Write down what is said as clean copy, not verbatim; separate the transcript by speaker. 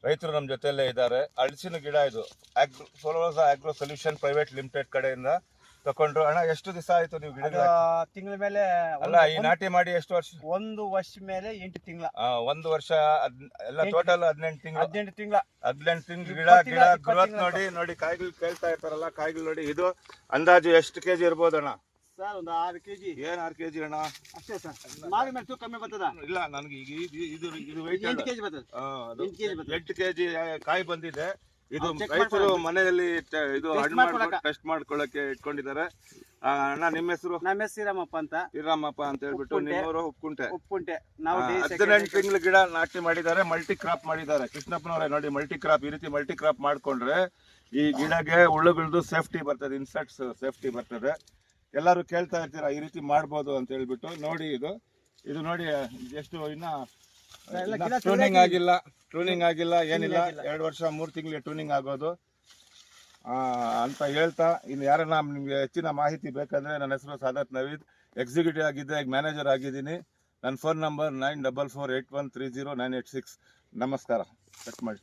Speaker 1: ರೈತರು ನಮ್ಮ ಜೊತೆಯಲ್ಲೇ ಇದ್ದಾರೆ. ಹಲಸಿನ ಗಿಡ ಇದು ಸೋಲೋಸಾ ಆಗ್ರೋ ಸೊಲ್ಯೂಷನ್ ಪ್ರೈವೇಟ್ ಲಿಮಿಟೆಡ್ ಕಡೆಯಿಂದ ತಕೊಂಡ್ರು. ಅಣ್ಣ ಎಷ್ಟು ದಿವಸ ಆಯ್ತು ನೀವು ಗಿಡ?
Speaker 2: ತಿಂಗಳ ಮೇಲೆ
Speaker 1: ಅಲ್ಲ, ಈ ನಾಟಿ ಮಾಡಿ ಎಷ್ಟು ವರ್ಷ?
Speaker 2: 1 ವರ್ಷ ಮೇಲೆ 8 ತಿಂಗಳ.
Speaker 1: 1 ವರ್ಷ ಎಲ್ಲ ಟೋಟಲ್ 18 ತಿಂಗಳು. 18 ತಿಂಗಳು ಗಿಡ ಗ್ರೋತ್ ನೋಡಿ ಕಾಯಿಗಳು ಕೇಳ್ತಾ ಇರ್ತಾರಲ್ಲ, ಕಾಯಿಗಳು ನೋಡಿ. ಇದು ಅಂದಾಜು ಎಷ್ಟು ಕೆಜಿ ಇರ್ಬೋದಣ್ಣ?
Speaker 2: ಸರ್ ಒಂದು 6 ಕೆಜಿ.
Speaker 1: ಏನ್ 6 ಕೆಜಿ ಅಣ್ಣ?
Speaker 2: ಅಷ್ಟೇ ಸರ್. ಮಾರಿ ಮೇಲೆ ತೂಕ ಕಮ್ಮಿ ಬರ್ತದ?
Speaker 1: ಇಲ್ಲ, ನನಗೆ ಇದು ವೆಯ್ಟ್
Speaker 2: 8 ಕೆಜಿ ಬರ್ತದೆ.
Speaker 1: 8 ಕೆಜಿ ಕಾಯಿ ಬಂದಿದೆ. ಇದು ರೈತರು ಮನೆಯಲ್ಲಿ ಇದು ಟೆಸ್ಟ್ ಮಾಡ್ಕೊಳ್ಳಕ್ಕೆ ಇಟ್ಕೊಂಡಿದ್ದಾರೆ. ಅಣ್ಣ, ನಿಮ್ಮ ಹೆಸರು?
Speaker 2: ನಮ್ಮ ಹೆಸರು ಶ್ರೀರಾಮಪ್ಪ ಅಂತ.
Speaker 1: ಶ್ರೀರಾಮಪ್ಪ ಅಂತ ಹೇಳ್ಬಿಟ್ಟು. ನಿಮ್ಮವರು ಉಪ್ಪುಂಟೆ.
Speaker 2: ನಾವು
Speaker 1: 18 ತಿಂಗಳ ಗಿಡ ನಾಟಿ ಮಾಡಿದ್ದಾರೆ, ಮಲ್ಟಿ ಕ್ರಾಪ್ ಮಾಡಿದ್ದಾರೆ. ಕೃಷ್ಣಪ್ಪನವರೇ ನೋಡಿ, ಮಲ್ಟಿ ಕ್ರಾಪ್ ಈ ರೀತಿ ಮಲ್ಟಿ ಕ್ರಾಪ್ ಮಾಡ್ಕೊಂಡ್ರೆ ಈ ಗಿಡಗೆ ಹುಳುಗಳದ್ದು ಸೇಫ್ಟಿ ಬರ್ತದೆ, ಇನ್ಸೆಕ್ಟ್ಸ್ ಸೇಫ್ಟಿ ಬರ್ತದೆ. ಎಲ್ಲರೂ ಕೇಳ್ತಾ ಇರ್ತೀರಾ ಈ ರೀತಿ ಮಾಡ್ಬೋದು ಅಂತ ಹೇಳ್ಬಿಟ್ಟು. ನೋಡಿ ಇದು ನೋಡಿ ಎಷ್ಟು ಇನ್ನ ಟ್ರೂನಿಂಗ್ ಆಗಿಲ್ಲ ಏನಿಲ್ಲ. 2 ವರ್ಷ 3 ತಿಂಗಳಿಗೆ ಟ್ರೂನಿಂಗ್ ಆಗೋದು ಅಂತ ಹೇಳ್ತಾ, ಇನ್ನು ಯಾರನ್ನ ನಿಮ್ಗೆ ಹೆಚ್ಚಿನ ಮಾಹಿತಿ ಬೇಕಂದ್ರೆ ನನ್ನ ಹೆಸರು ಸಾದತ್ ನವೀದ್, ಎಕ್ಸಿಕ್ಯೂಟಿವ್ ಆಗಿದ್ದೆ, ಈಗ ಮ್ಯಾನೇಜರ್ ಆಗಿದ್ದೀನಿ. ನನ್ನ ಫೋನ್ ನಂಬರ್ 9448130986. ನಮಸ್ಕಾರ. ಕಟ್ ಮಾಡಿ.